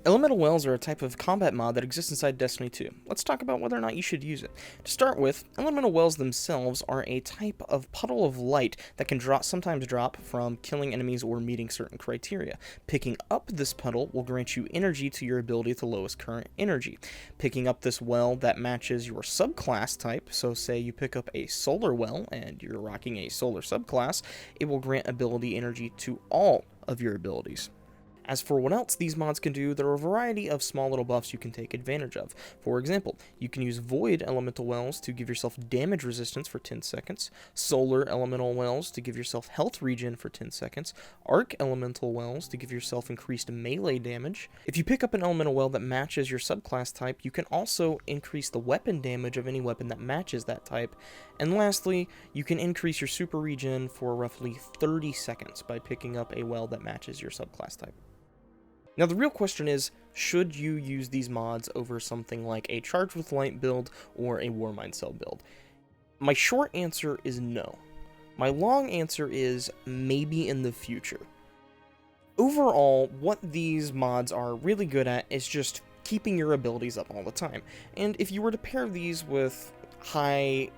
Elemental Wells are a type of combat mod that exists inside Destiny 2. Let's talk about whether or not you should use it. To start with, Elemental Wells themselves are a type of puddle of light that can sometimes drop from killing enemies or meeting certain criteria. Picking up this puddle will grant you energy to your ability at the lowest current energy. Picking up this well that matches your subclass type, so say you pick up a solar well and you're rocking a solar subclass, it will grant ability energy to all of your abilities. As for what else these mods can do, there are a variety of small little buffs you can take advantage of. For example, you can use Void Elemental Wells to give yourself damage resistance for 10 seconds, Solar Elemental Wells to give yourself health regen for 10 seconds, Arc Elemental Wells to give yourself increased melee damage. If you pick up an Elemental Well that matches your subclass type, you can also increase the weapon damage of any weapon that matches that type. And lastly, you can increase your super regen for roughly 30 seconds by picking up a well that matches your subclass type. Now the real question is, should you use these mods over something like a Charged with Light build or a Warmind Cell build? My short answer is no. My long answer is maybe in the future. Overall, what these mods are really good at is just keeping your abilities up all the time. And if you were to pair these with high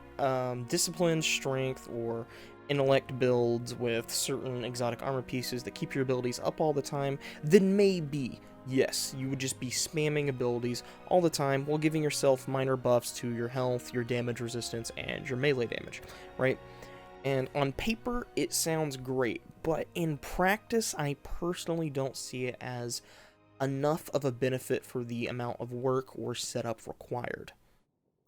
discipline, strength, or intellect builds with certain exotic armor pieces that keep your abilities up all the time, then maybe, yes, you would just be spamming abilities all the time while giving yourself minor buffs to your health, your damage resistance, and your melee damage, right? And on paper, it sounds great, but in practice, I personally don't see it as enough of a benefit for the amount of work or setup required.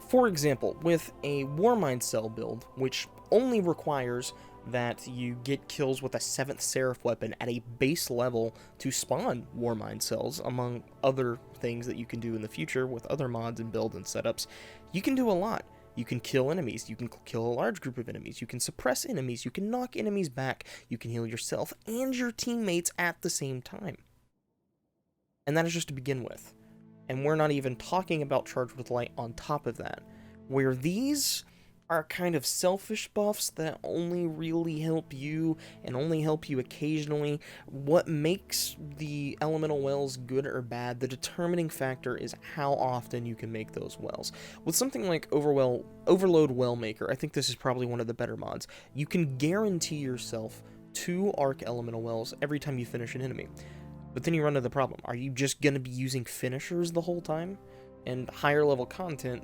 For example, with a Warmind Cell build, which only requires that you get kills with a 7th Seraph weapon at a base level to spawn Warmind Cells, among other things that you can do in the future with other mods and builds and setups, you can do a lot. You can kill enemies, you can kill a large group of enemies, you can suppress enemies, you can knock enemies back, you can heal yourself and your teammates at the same time. And that is just to begin with. And we're not even talking about Charged with Light on top of that, where these are kind of selfish buffs that only really help you and only help you occasionally. What makes the Elemental Wells good or bad, the determining factor is how often you can make those wells. With something like Overload Well Maker, I think this is probably one of the better mods. You can guarantee yourself 2 Arc Elemental Wells every time you finish an enemy. But then you run into the problem. Are you just going to be using finishers the whole time? And higher level content,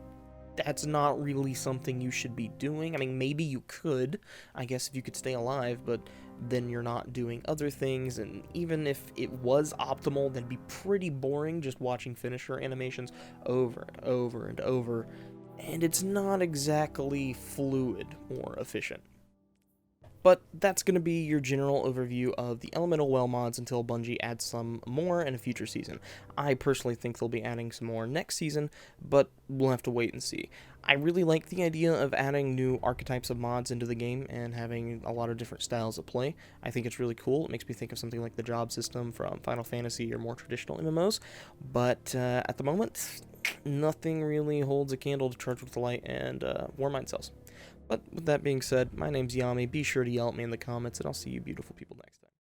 that's not really something you should be doing. I mean, maybe you could, I guess, if you could stay alive, but then you're not doing other things, and even if it was optimal, that'd be pretty boring just watching finisher animations over and over and over, and it's not exactly fluid or efficient. But that's going to be your general overview of the Elemental Well mods until Bungie adds some more in a future season. I personally think they'll be adding some more next season, but we'll have to wait and see. I really like the idea of adding new archetypes of mods into the game and having a lot of different styles of play. I think it's really cool. It makes me think of something like the job system from Final Fantasy or more traditional MMOs, but at the moment, nothing really holds a candle to Charged with the Light and Warmind Cells. But with that being said, my name's Yami. Be sure to yell at me in the comments, and I'll see you beautiful people next.